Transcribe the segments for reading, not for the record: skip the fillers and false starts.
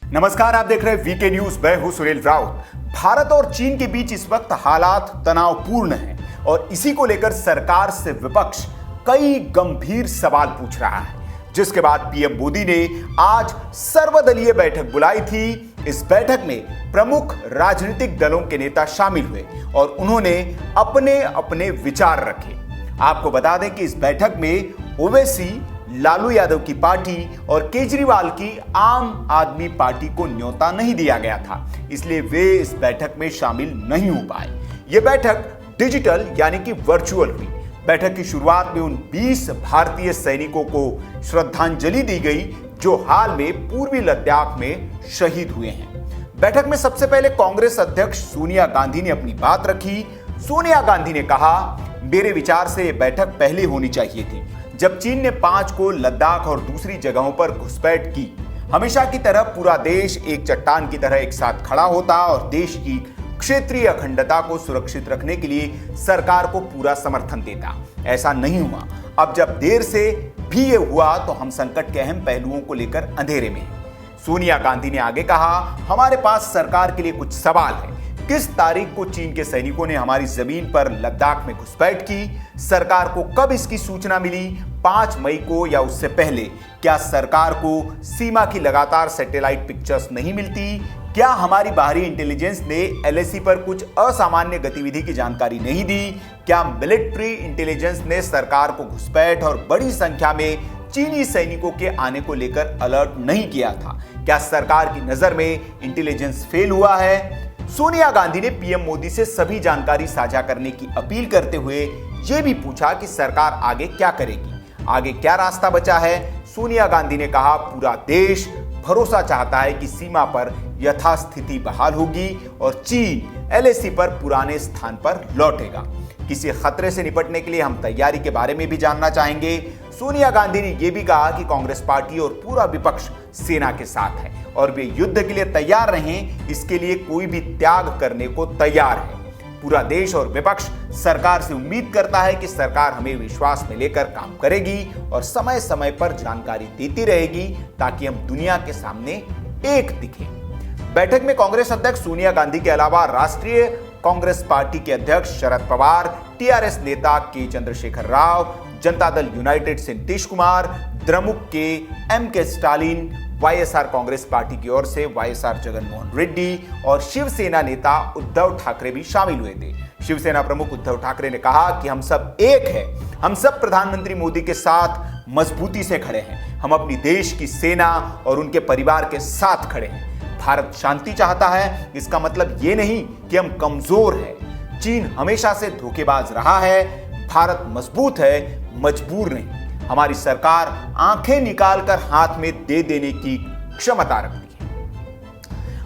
नमस्कार, आप देख रहे हैं वीके न्यूज। मैं हूं सुनील राउत। भारत और चीन के बीच इस वक्त हालात तनावपूर्ण हैं और इसी को लेकर सरकार से विपक्ष कई गंभीर सवाल पूछ रहा है, जिसके बाद पीएम मोदी ने आज सर्वदलीय बैठक बुलाई थी। इस बैठक में प्रमुख राजनीतिक दलों के नेता शामिल हुए और उन्होंने अपने अपने विचार रखे। आपको बता दें कि इस बैठक में ओवैसी, लालू यादव की पार्टी और केजरीवाल की आम आदमी पार्टी को न्योता नहीं दिया गया था, इसलिए वे इस बैठक में शामिल नहीं हो पाए। यह बैठक डिजिटल यानी कि वर्चुअल हुई। बैठक की शुरुआत में उन 20 भारतीय सैनिकों को श्रद्धांजलि दी गई जो हाल में पूर्वी लद्दाख में शहीद हुए हैं। बैठक में सबसे पहले कांग्रेस अध्यक्ष सोनिया गांधी ने अपनी बात रखी। सोनिया गांधी ने कहा, मेरे विचार से यह बैठक पहले होनी चाहिए थी, जब चीन ने 5 को लद्दाख और दूसरी जगहों पर घुसपैठ की। हमेशा की तरह पूरा देश एक चट्टान की तरह एक साथ खड़ा होता और देश की क्षेत्रीय अखंडता को सुरक्षित रखने के लिए सरकार को पूरा समर्थन देता। ऐसा नहीं हुआ। अब जब देर से भी ये हुआ तो हम संकट के अहम पहलुओं को लेकर अंधेरे में हैं। सोनिया गांधी ने आगे कहा, हमारे पास सरकार के लिए कुछ सवाल है। किस तारीख को चीन के सैनिकों ने हमारी जमीन पर लद्दाख में घुसपैठ की? सरकार को कब इसकी सूचना मिली? 5 मई को या उससे पहले? क्या सरकार को सीमा की लगातार सैटेलाइट पिक्चर्स नहीं मिलती? क्या हमारी बाहरी इंटेलिजेंस ने एलएसी पर कुछ असामान्य गतिविधि की जानकारी नहीं दी? क्या मिलिट्री इंटेलिजेंस ने सरकार को घुसपैठ और बड़ी संख्या में चीनी सैनिकों के आने को लेकर अलर्ट नहीं किया था? क्या सरकार की नजर में इंटेलिजेंस फेल हुआ है? सोनिया गांधी ने पीएम मोदी से सभी जानकारी साझा करने की अपील करते हुए यह भी पूछा कि सरकार आगे क्या करेगी, आगे क्या रास्ता बचा है। सोनिया गांधी ने कहा, पूरा देश भरोसा चाहता है कि सीमा पर यथास्थिति बहाल होगी और चीन एलएसी पर पुराने स्थान पर लौटेगा। किसी खतरे से निपटने के लिए हम तैयारी के बारे में भी जानना चाहेंगे। सोनिया गांधी ने यह भी कहा कि कांग्रेस पार्टी और पूरा विपक्ष सेना के साथ है और वे युद्ध के लिए तैयार रहें, इसके लिए कोई भी त्याग करने को तैयार है। पूरा देश और विपक्ष सरकार से उम्मीद करता है कि सरकार हमें विश्वास में लेकर काम करेगी और समय समय पर जानकारी देती रहेगी ताकि हम दुनिया के सामने एक दिखें। बैठक में कांग्रेस अध्यक्ष सोनिया गांधी के अलावा राष्ट्रीय कांग्रेस पार्टी के अध्यक्ष शरद पवार, टीआरएस नेता के चंद्रशेखर राव, जनता दल यूनाइटेड से नीतीश कुमार, द्रमुक के MK. Stalin, YSR Congress party की ओर से वाईएसआर जगनमोहन रेड्डी और शिवसेना नेता उद्धव ठाकरे भी शामिल हुए थे। शिवसेना प्रमुख उद्धव ठाकरे ने कहा कि हम सब एक हैं, हम सब प्रधानमंत्री मोदी के साथ मजबूती से खड़े हैं, हम अपनी देश की सेना और उनके परिवार के साथ खड़े हैं। भारत शांति चाहता है, इसका मतलब ये नहीं कि हम कमजोर हैं। चीन हमेशा से धोखेबाज रहा है, भारत मजबूत है, मजबूर नहीं। हमारी सरकार आंखें निकालकर हाथ में दे देने की क्षमता रखती है।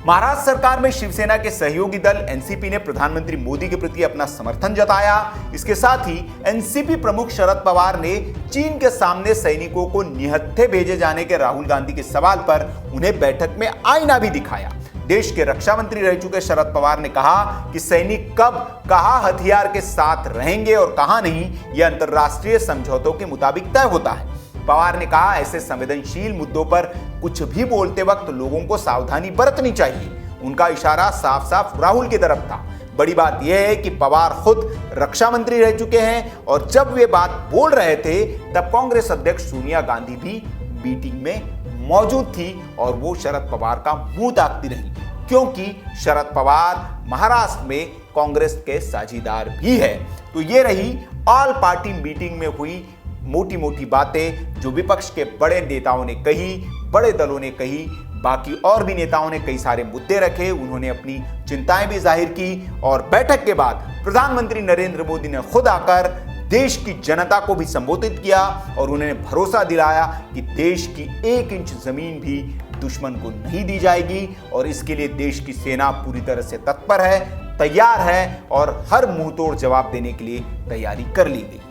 महाराष्ट्र सरकार में शिवसेना के सहयोगी दल एनसीपी ने प्रधानमंत्री मोदी के प्रति अपना समर्थन जताया। इसके साथ ही एनसीपी प्रमुख शरद पवार ने चीन के सामने सैनिकों को निहत्थे भेजे जाने के राहुल गांधी के सवाल पर उन्हें बैठक में आईना भी दिखाया। देश के रक्षा मंत्री रह चुके शरद पवार ने कहा कि सैनिक कब कहां हथियार के साथ रहेंगे और कहां नहीं, यह अंतर्राष्ट्रीय समझौतों के मुताबिक तय होता है। पवार ने कहा, ऐसे संवेदनशील मुद्दों पर कुछ भी बोलते वक्त लोगों को सावधानी बरतनी चाहिए। उनका इशारा साफ साफ राहुल की तरफ था। बड़ी बात यह है कि पवार खुद रक्षा मंत्री रह चुके हैं और जब वे बात बोल रहे थे तब कांग्रेस अध्यक्ष सोनिया गांधी भी मीटिंग में मौजूद थी और वो शरद पवार का मुंह ताकती रही, क्योंकि शरद पवार महाराष्ट्र में कांग्रेस के साझीदार भी है। तो ये रही ऑल पार्टी मीटिंग में हुई मोटी मोटी बातें जो विपक्ष के बड़े नेताओं ने कही, बड़े दलों ने कही। बाकी और भी नेताओं ने कई सारे मुद्दे रखे, उन्होंने अपनी चिंताएं भी जाहिर की और बैठक के बाद प्रधानमंत्री नरेंद्र मोदी ने खुद आकर देश की जनता को भी संबोधित किया और उन्हें भरोसा दिलाया कि देश की 1 इंच जमीन भी दुश्मन को नहीं दी जाएगी और इसके लिए देश की सेना पूरी तरह से तत्पर है, तैयार है और हर मुंहतोड़ जवाब देने के लिए तैयारी कर ली गई है।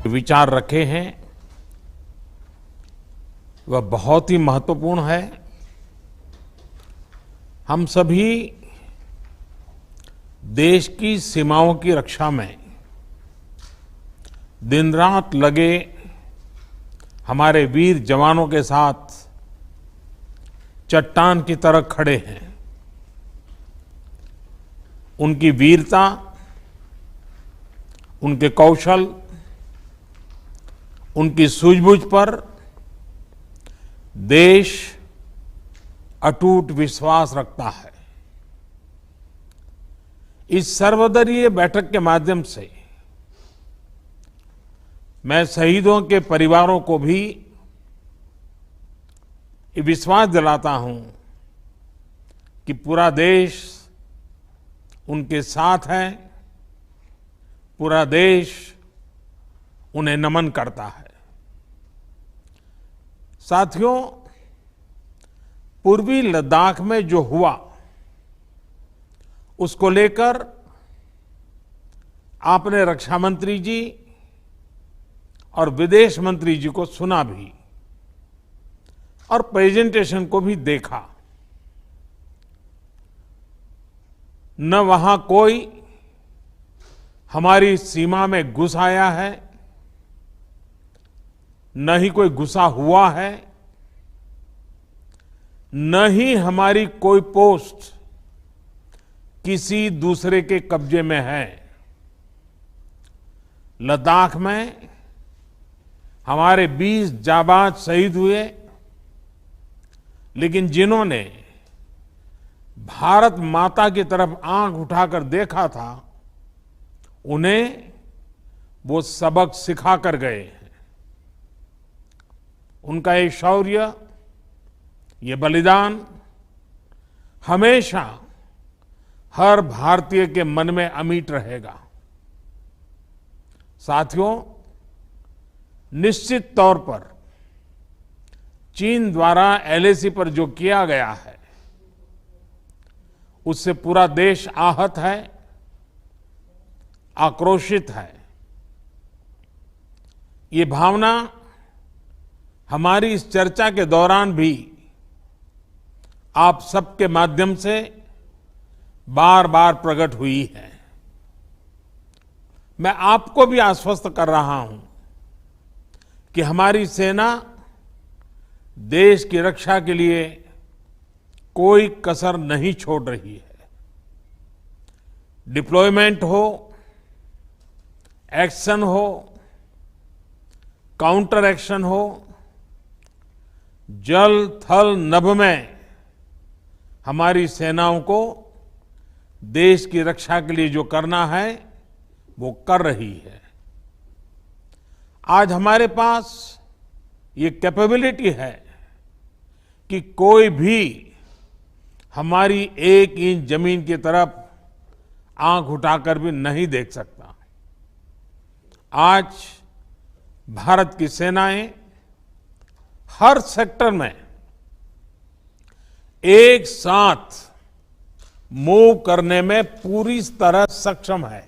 विचार रखे हैं वह बहुत ही महत्वपूर्ण है। हम सभी देश की सीमाओं की रक्षा में दिन रात लगे हमारे वीर जवानों के साथ चट्टान की तरह खड़े हैं। उनकी वीरता, उनके कौशल, उनकी सूझबूझ पर देश अटूट विश्वास रखता है। इस सर्वदलीय बैठक के माध्यम से मैं शहीदों के परिवारों को भी ये विश्वास दिलाता हूं कि पूरा देश उनके साथ है, पूरा देश उन्हें नमन करता है। साथियों, पूर्वी लद्दाख में जो हुआ उसको लेकर आपने रक्षा मंत्री जी और विदेश मंत्री जी को सुना भी और प्रेजेंटेशन को भी देखा। न वहां कोई हमारी सीमा में घुस आया है, न ही कोई घुसा हुआ है, न ही हमारी कोई पोस्ट किसी दूसरे के कब्जे में है। लद्दाख में हमारे 20 जाबाज शहीद हुए, लेकिन जिन्होंने भारत माता की तरफ आंख उठाकर देखा था, उन्हें वो सबक सिखा कर गए हैं। उनका ये शौर्य, ये बलिदान हमेशा हर भारतीय के मन में अमिट रहेगा। साथियों, निश्चित तौर पर चीन द्वारा एलएसी पर जो किया गया है, उससे पूरा देश आहत है, आक्रोशित है। ये भावना हमारी इस चर्चा के दौरान भी आप सबके माध्यम से बार बार प्रकट हुई है। मैं आपको भी आश्वस्त कर रहा हूं कि हमारी सेना देश की रक्षा के लिए कोई कसर नहीं छोड़ रही है। डिप्लॉयमेंट हो, एक्शन हो, काउंटर एक्शन हो, जल थल नभ में हमारी सेनाओं को देश की रक्षा के लिए जो करना है वो कर रही है। आज हमारे पास ये कैपेबिलिटी है कि कोई भी हमारी 1 इंच जमीन की तरफ आंख उठाकर भी नहीं देख सकता। आज भारत की सेनाएं हर सेक्टर में एक साथ मूव करने में पूरी तरह सक्षम है।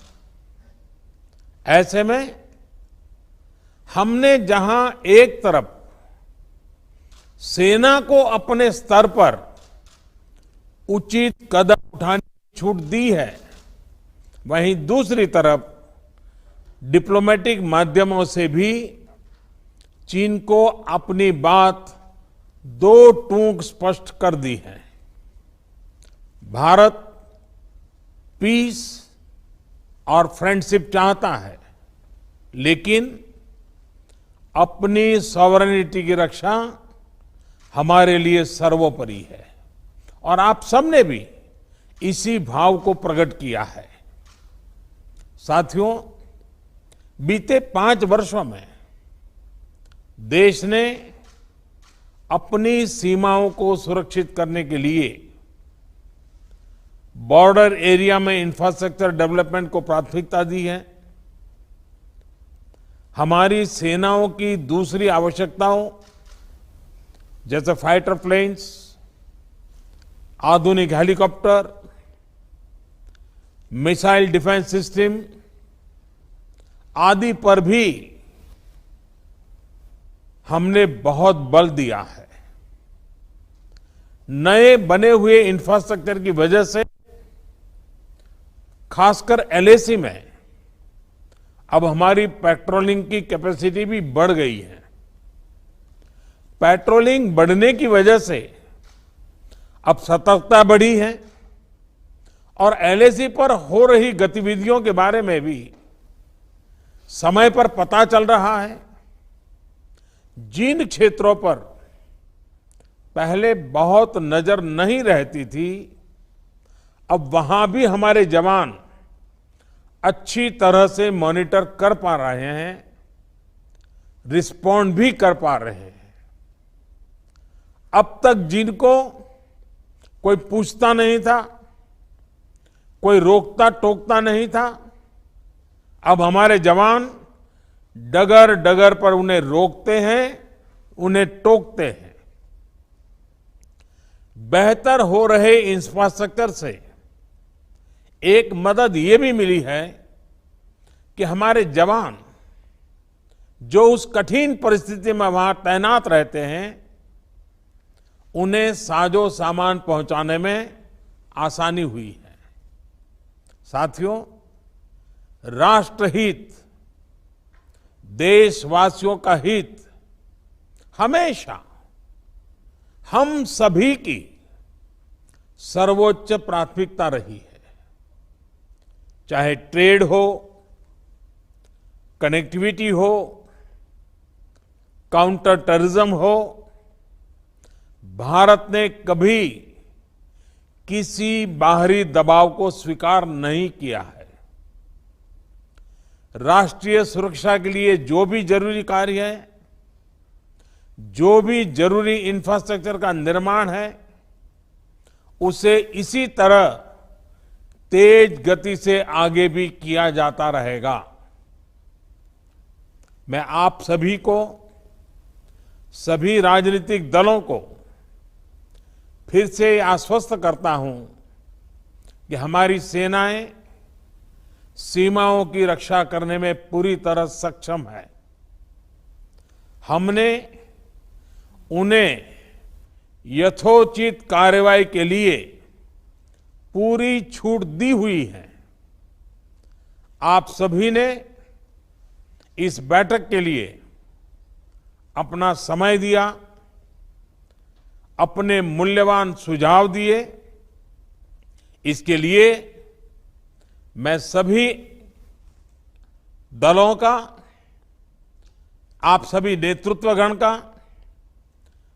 ऐसे में हमने जहां एक तरफ सेना को अपने स्तर पर उचित कदम उठाने की छूट दी है, वहीं दूसरी तरफ डिप्लोमेटिक माध्यमों से भी चीन को अपनी बात दो टूक स्पष्ट कर दी है। भारत पीस और फ्रेंडशिप चाहता है, लेकिन अपनी सॉवरेनिटी की रक्षा हमारे लिए सर्वोपरि है और आप सबने भी इसी भाव को प्रकट किया है। साथियों, बीते 5 वर्षों में देश ने अपनी सीमाओं को सुरक्षित करने के लिए बॉर्डर एरिया में इंफ्रास्ट्रक्चर डेवलपमेंट को प्राथमिकता दी है। हमारी सेनाओं की दूसरी आवश्यकताओं जैसे फाइटर प्लेन्स, आधुनिक हेलीकॉप्टर, मिसाइल डिफेंस सिस्टम आदि पर भी हमने बहुत बल दिया है। नए बने हुए इंफ्रास्ट्रक्चर की वजह से खासकर एलएसी में अब हमारी पेट्रोलिंग की कैपेसिटी भी बढ़ गई है। पेट्रोलिंग बढ़ने की वजह से अब सतर्कता बढ़ी है और एलएसी पर हो रही गतिविधियों के बारे में भी समय पर पता चल रहा है। जिन क्षेत्रों पर पहले बहुत नजर नहीं रहती थी, अब वहां भी हमारे जवान अच्छी तरह से मॉनिटर कर पा रहे हैं, रिस्पॉन्ड भी कर पा रहे हैं। अब तक जिनको कोई पूछता नहीं था, कोई रोकता टोकता नहीं था, अब हमारे जवान डगर डगर पर उन्हें रोकते हैं, उन्हें टोकते हैं। बेहतर हो रहे इंफ्रास्ट्रक्चर से एक मदद ये भी मिली है कि हमारे जवान जो उस कठिन परिस्थिति में वहां तैनात रहते हैं, उन्हें साजो सामान पहुंचाने में आसानी हुई है। साथियों, राष्ट्रहित, देशवासियों का हित हमेशा हम सभी की सर्वोच्च प्राथमिकता रही है। चाहे ट्रेड हो, कनेक्टिविटी हो, काउंटर टेररिज्म हो, भारत ने कभी किसी बाहरी दबाव को स्वीकार नहीं किया है। राष्ट्रीय सुरक्षा के लिए जो भी जरूरी कार्य है, जो भी जरूरी इंफ्रास्ट्रक्चर का निर्माण है, उसे इसी तरह तेज गति से आगे भी किया जाता रहेगा। मैं आप सभी को, सभी राजनीतिक दलों को फिर से आश्वस्त करता हूं कि हमारी सेनाएं सीमाओं की रक्षा करने में पूरी तरह सक्षम है। हमने उन्हें यथोचित कार्रवाई के लिए पूरी छूट दी हुई है। आप सभी ने इस बैठक के लिए अपना समय दिया, अपने मूल्यवान सुझाव दिए। इसके लिए मैं सभी दलों का, आप सभी नेतृत्वगण का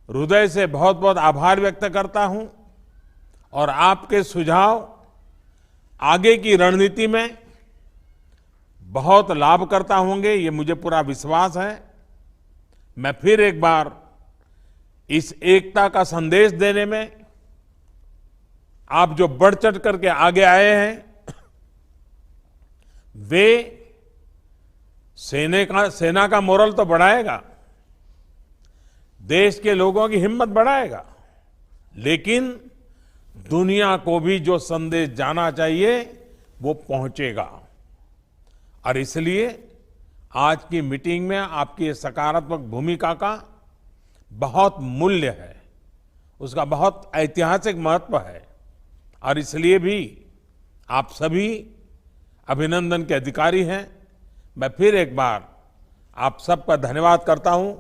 हृदय से बहुत बहुत आभार व्यक्त करता हूं और आपके सुझाव आगे की रणनीति में बहुत लाभकर्ता होंगे, ये मुझे पूरा विश्वास है। मैं फिर एक बार इस एकता का संदेश देने में आप जो बढ़ चढ़ करके आगे आए हैं, वे सेना का मोरल तो बढ़ाएगा, देश के लोगों की हिम्मत बढ़ाएगा, लेकिन दुनिया को भी जो संदेश जाना चाहिए वो पहुंचेगा। और इसलिए आज की मीटिंग में आपकी सकारात्मक भूमिका का बहुत मूल्य है, उसका बहुत ऐतिहासिक महत्व है। और इसलिए भी आप सभी अभिनंदन के अधिकारी हैं। मैं फिर एक बार आप सबका धन्यवाद करता हूं।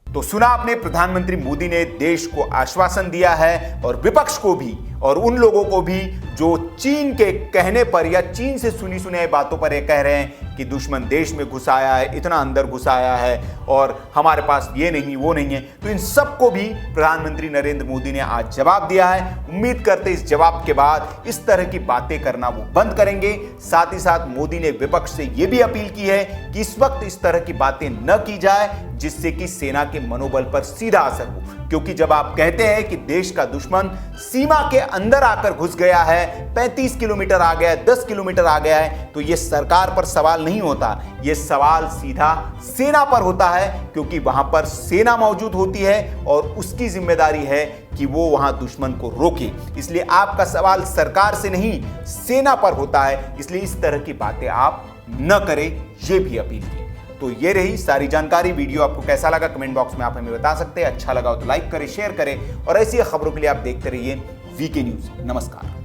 तो सुना आपने, प्रधानमंत्री मोदी ने देश को आश्वासन दिया है और विपक्ष को भी और उन लोगों को भी जो चीन के कहने पर या चीन से सुनी सुनाई बातों पर ये कह रहे हैं कि दुश्मन देश में घुस आया है, इतना अंदर घुस आया है और हमारे पास ये नहीं वो नहीं है। तो इन सबको भी प्रधानमंत्री नरेंद्र मोदी ने आज जवाब दिया है। उम्मीद करते इस जवाब के बाद इस तरह की बातें करना वो बंद करेंगे। साथ ही साथ मोदी ने विपक्ष से ये भी अपील की है कि इस वक्त इस तरह की बातें न की जाए जिससे कि सेना के मनोबल पर सीधा असर हो, क्योंकि जब आप कहते हैं कि देश का दुश्मन सीमा के अंदर आकर घुस गया है, 35 किलोमीटर आ गया है, 10 किलोमीटर आ गया है, तो यह सरकार पर सवाल नहीं होता, यह सवाल सीधा सेना पर होता है, क्योंकि वहां पर सेना मौजूद होती है और उसकी जिम्मेदारी है कि वो वहां दुश्मन को रोके। इसलिए आपका सवाल सरकार से नहीं, सेना पर होता है। इसलिए इस तरह की बातें आप न करें, यह भी अपील की। तो ये रही सारी जानकारी। वीडियो आपको कैसा लगा कमेंट बॉक्स में आप हमें बता सकते हैं। अच्छा लगा हो तो लाइक करें, शेयर करें और ऐसी खबरों के लिए आप देखते रहिए वीके न्यूज। नमस्कार।